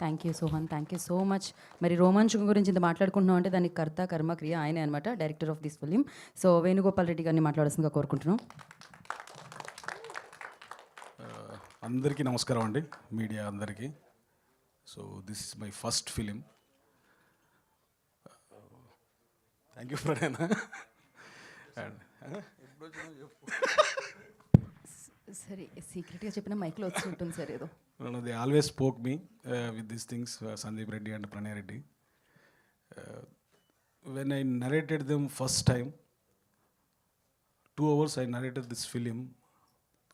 Thank you Sohan, thank you so much. మరి రోమాంచకం గురించి ఇంత మాట్లాడుకుంటున్నాం అంటే దానికి కర్త కర్మ క్రియ ఆయనే అనమాట, director of this film. So Venugopal Reddy గారిని మాట్లాడాల్సిందిగా కోరుకుంటున్నాం. అందరికీ నమస్కారం అండి, మీడియా అందరికీ. So this is my first film. Thank you ప్రణయనా. సరే, సీక్రెట్గా చెప్పిన మైక్లో వచ్చి ఉంటుంది సార్ ఏదో. They always spoke me with these things, Sandeep Reddy and Pranay Reddy. When I narrated them first time, 2 hours I narrated this film.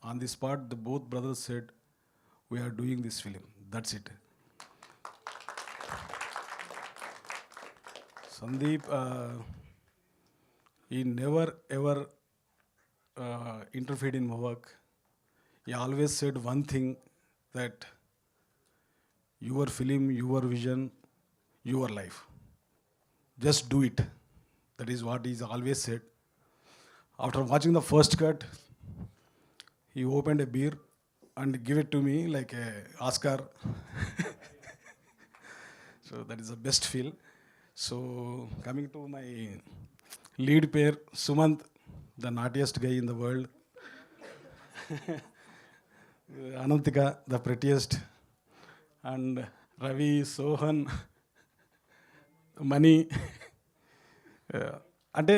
On the spot, the both brothers said, "We are doing this film." That's it. Sandeep, he never ever interfered in my work. He always said one thing, that your film, your vision, your life. Just do it. That is what he's always said. After watching the first cut, he opened a beer and gave it to me like a Oscar. So that is the best feel. So coming to my lead pair, Sumant, the naughtiest guy in the world. Anantika, the prettiest. And Ravi, Sohan, Mani. అంటే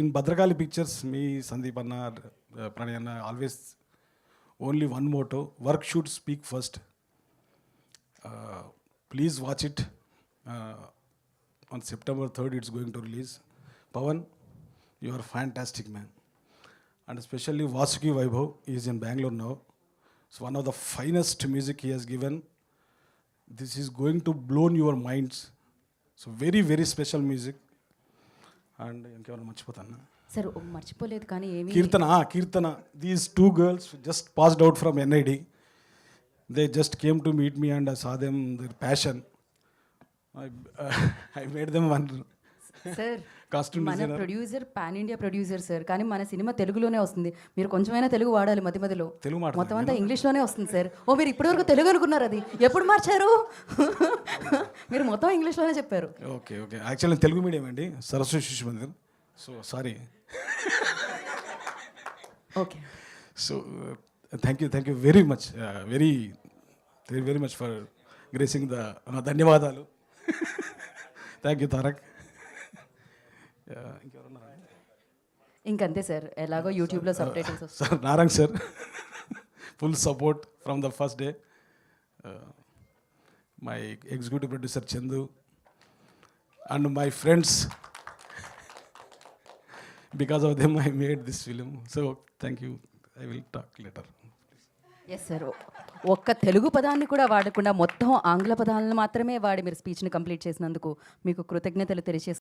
in Bhadrakali Pictures, me, Sandeep Anna, Pranay Anna, always only one motto: work should speak first. Please watch it. On September 3rd, it's going to release. Pawan, you are fantastic, man. And especially Vasuki Vaibhav, he is in Bangalore now. It's one of the finest music he has given. This is going to blow your minds. So very, very special music. And ఇంకెవరైనా మర్చిపోతాను sir, మర్చిపోలేదు కానీ ఏమి. కీర్తన, these 2 girls just passed out from NID. They just came to meet me and I saw them, their passion. I made them one sir, costume మన designer. Producer pan India producer sir, కానీ మన cinema తెలుగులోనే వస్తుంది. మీరు కొంచెమైనా తెలుగు వాడాలి మధ్య మధ్యలో. తెలుగు మాట్లాడతాను మొత్తం అంతా ఇంగ్లీష్లోనే వస్తుంది సార్. ఓ, మీరు ఇప్పటివరకు తెలుగు అనుకున్నారు, అది ఎప్పుడు మార్చారు? మీరు మొత్తం ఇంగ్లీష్లోనే చెప్పారు. Okay okay, actually Telugu medium అండి, Saraswati Shishu Mandir. So sorry. Okay. So thank you very much, very very much for gracing the. ధన్యవాదాలు. Thank you Tarak. ఇంకెవరన్నా? ఇంకంతే సార్, ఎలాగో యూట్యూబ్లో సబ్ టైటిల్స్ వస్తాయి. Sir Narayan sir, full support from the first day. My executive producer Chandu and my friends, because of them I made this film. So thank you. I will talk later. Yes sir, ఒక్క తెలుగు పదాన్ని కూడా వాడకుండా మొత్తం ఆంగ్ల పదాలను మాత్రమే వాడి మీరు స్పీచ్ని కంప్లీట్ చేసినందుకు మీకు కృతజ్ఞతలు తెలియజేస్తున్నాను.